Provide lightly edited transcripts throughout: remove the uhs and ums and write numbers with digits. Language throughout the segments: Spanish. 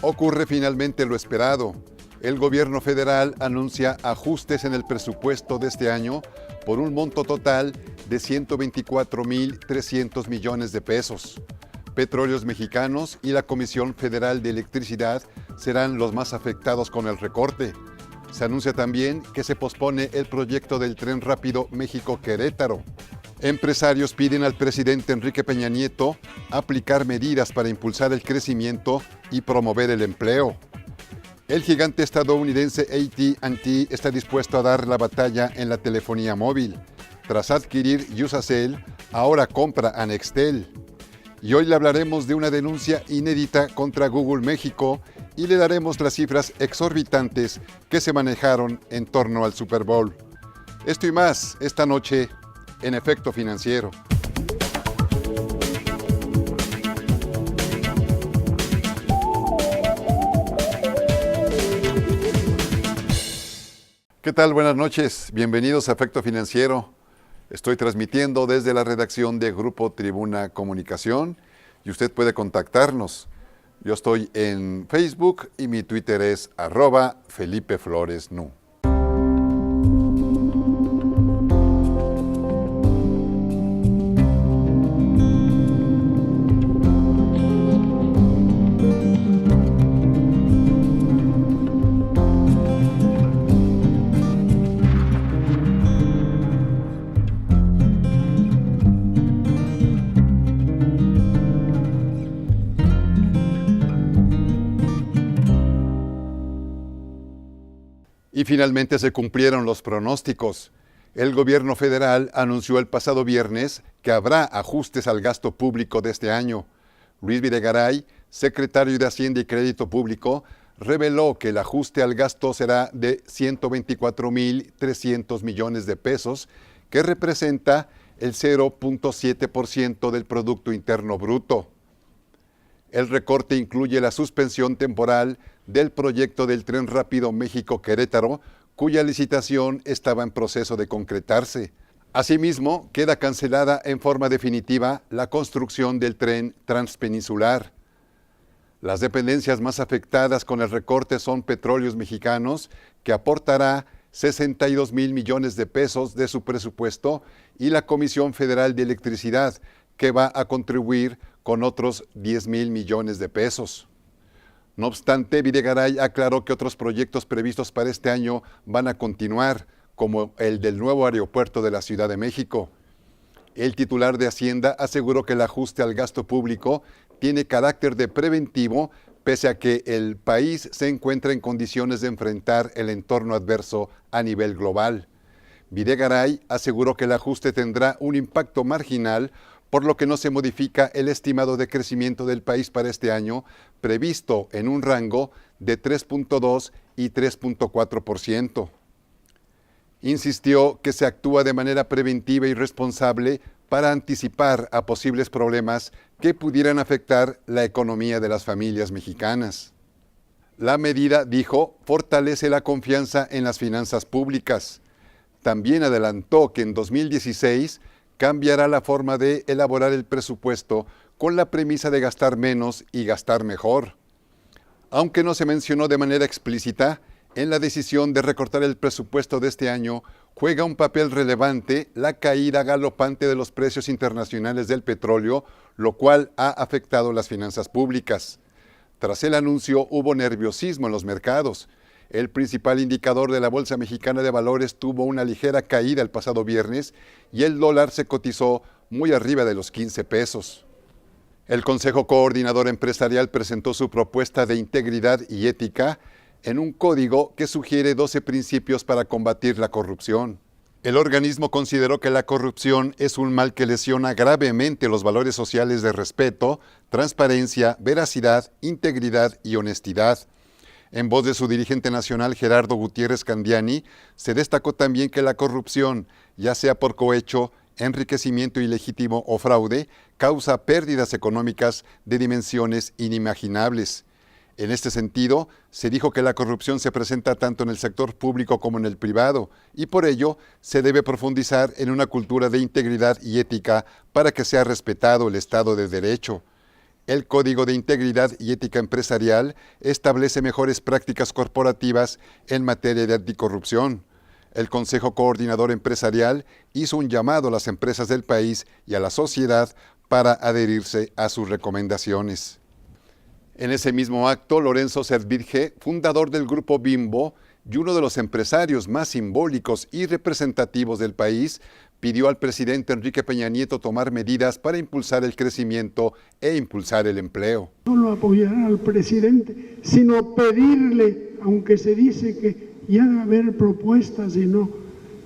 Ocurre finalmente lo esperado. El gobierno federal anuncia ajustes en el presupuesto de este año por un monto total de 124.300 millones de pesos. Petróleos Mexicanos y la Comisión Federal de Electricidad serán los más afectados con el recorte. Se anuncia también que se pospone el proyecto del Tren Rápido México-Querétaro. Empresarios piden al presidente Enrique Peña Nieto aplicar medidas para impulsar el crecimiento y promover el empleo. El gigante estadounidense AT&T está dispuesto a dar la batalla en la telefonía móvil. Tras adquirir Usacell, ahora compra a Nextel. Y hoy le hablaremos de una denuncia inédita contra Google México y le daremos las cifras exorbitantes que se manejaron en torno al Super Bowl. Esto y más esta noche en Efecto Financiero. ¿Qué tal? Buenas noches. Bienvenidos a Efecto Financiero. Estoy transmitiendo desde la redacción de Grupo Tribuna Comunicación y usted puede contactarnos. Yo estoy en Facebook y mi Twitter es @FelipeFloresNu. Y finalmente se cumplieron los pronósticos. El gobierno federal anunció el pasado viernes que habrá ajustes al gasto público de este año. Luis Videgaray, secretario de Hacienda y Crédito Público, reveló que el ajuste al gasto será de 124.300 millones de pesos, que representa el 0.7% del Producto Interno Bruto. El recorte incluye la suspensión temporal del proyecto del Tren Rápido México-Querétaro, cuya licitación estaba en proceso de concretarse. Asimismo, queda cancelada en forma definitiva la construcción del tren transpeninsular. Las dependencias más afectadas con el recorte son Petróleos Mexicanos, que aportará 62.000 millones de pesos de su presupuesto, y la Comisión Federal de Electricidad, que va a contribuir con otros 10.000 millones de pesos. No obstante, Videgaray aclaró que otros proyectos previstos para este año van a continuar, como el del nuevo aeropuerto de la Ciudad de México. El titular de Hacienda aseguró que el ajuste al gasto público tiene carácter de preventivo, pese a que el país se encuentra en condiciones de enfrentar el entorno adverso a nivel global. Videgaray aseguró que el ajuste tendrá un impacto marginal, por lo que no se modifica el estimado de crecimiento del país para este año, previsto en un rango de 3.2 y 3.4%. Insistió que se actúa de manera preventiva y responsable para anticipar a posibles problemas que pudieran afectar la economía de las familias mexicanas. La medida, dijo, fortalece la confianza en las finanzas públicas. También adelantó que en 2016 cambiará la forma de elaborar el presupuesto con la premisa de gastar menos y gastar mejor. Aunque no se mencionó de manera explícita, en la decisión de recortar el presupuesto de este año juega un papel relevante la caída galopante de los precios internacionales del petróleo, lo cual ha afectado las finanzas públicas. Tras el anuncio hubo nerviosismo en los mercados. El principal indicador de la Bolsa Mexicana de Valores tuvo una ligera caída el pasado viernes y el dólar se cotizó muy arriba de los 15 pesos. El Consejo Coordinador Empresarial presentó su propuesta de integridad y ética en un código que sugiere 12 principios para combatir la corrupción. El organismo consideró que la corrupción es un mal que lesiona gravemente los valores sociales de respeto, transparencia, veracidad, integridad y honestidad. En voz de su dirigente nacional, Gerardo Gutiérrez Candiani, se destacó también que la corrupción, ya sea por cohecho, enriquecimiento ilegítimo o fraude, causa pérdidas económicas de dimensiones inimaginables. En este sentido, se dijo que la corrupción se presenta tanto en el sector público como en el privado, y por ello se debe profundizar en una cultura de integridad y ética para que sea respetado el Estado de Derecho. El Código de Integridad y Ética Empresarial establece mejores prácticas corporativas en materia de anticorrupción. El Consejo Coordinador Empresarial hizo un llamado a las empresas del país y a la sociedad para adherirse a sus recomendaciones. En ese mismo acto, Lorenzo Servirge, fundador del Grupo Bimbo y uno de los empresarios más simbólicos y representativos del país, pidió al presidente Enrique Peña Nieto tomar medidas para impulsar el crecimiento e impulsar el empleo. No lo apoyará al presidente, sino pedirle, aunque se dice que ya debe haber propuestas y no,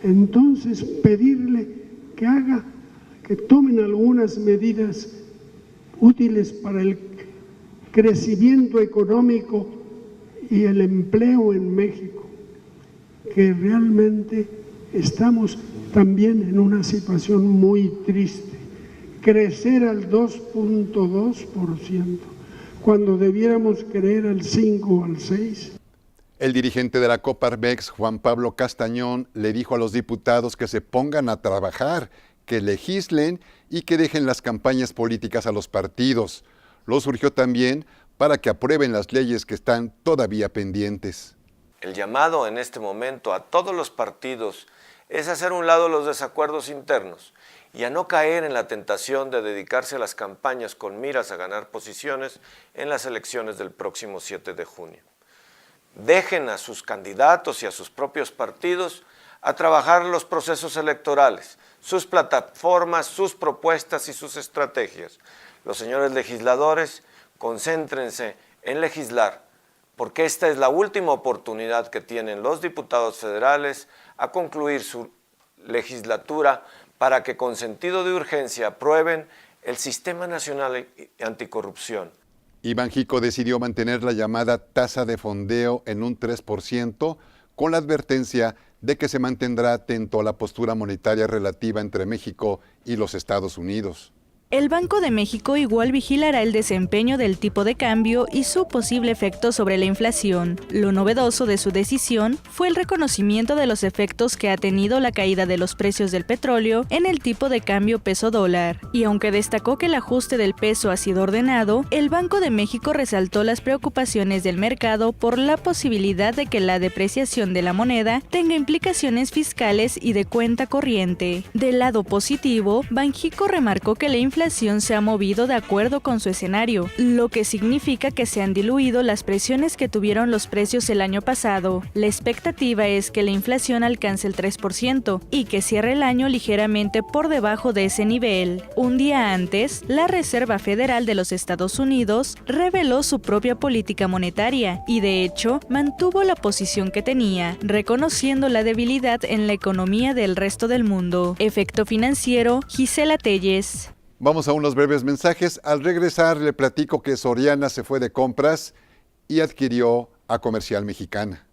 entonces pedirle que tomen algunas medidas útiles para el crecimiento económico y el empleo en México, que realmente estamos también en una situación muy triste. Crecer al 2.2%, cuando debiéramos creer al 5 o al 6%. El dirigente de la Coparmex, Juan Pablo Castañón, le dijo a los diputados que se pongan a trabajar, que legislen y que dejen las campañas políticas a los partidos. Lo surgió también para que aprueben las leyes que están todavía pendientes. El llamado en este momento a todos los partidos es hacer a un lado los desacuerdos internos y a no caer en la tentación de dedicarse a las campañas con miras a ganar posiciones en las elecciones del próximo 7 de junio. Dejen a sus candidatos y a sus propios partidos a trabajar los procesos electorales, sus plataformas, sus propuestas y sus estrategias. Los señores legisladores, concéntrense en legislar, porque esta es la última oportunidad que tienen los diputados federales a concluir su legislatura para que con sentido de urgencia aprueben el Sistema Nacional Anticorrupción. Iván Jico decidió mantener la llamada tasa de fondeo en un 3%, con la advertencia de que se mantendrá atento a la postura monetaria relativa entre México y los Estados Unidos. El Banco de México igual vigilará el desempeño del tipo de cambio y su posible efecto sobre la inflación. Lo novedoso de su decisión fue el reconocimiento de los efectos que ha tenido la caída de los precios del petróleo en el tipo de cambio peso-dólar. Y aunque destacó que el ajuste del peso ha sido ordenado, el Banco de México resaltó las preocupaciones del mercado por la posibilidad de que la depreciación de la moneda tenga implicaciones fiscales y de cuenta corriente. Del lado positivo, Banjico remarcó que la inflación se ha movido de acuerdo con su escenario, lo que significa que se han diluido las presiones que tuvieron los precios el año pasado. La expectativa es que la inflación alcance el 3% y que cierre el año ligeramente por debajo de ese nivel. Un día antes, la Reserva Federal de los Estados Unidos reveló su propia política monetaria y, de hecho, mantuvo la posición que tenía, reconociendo la debilidad en la economía del resto del mundo. Efecto financiero, Gisela Telles. Vamos a unos breves mensajes. Al regresar le platico que Soriana se fue de compras y adquirió a Comercial Mexicana.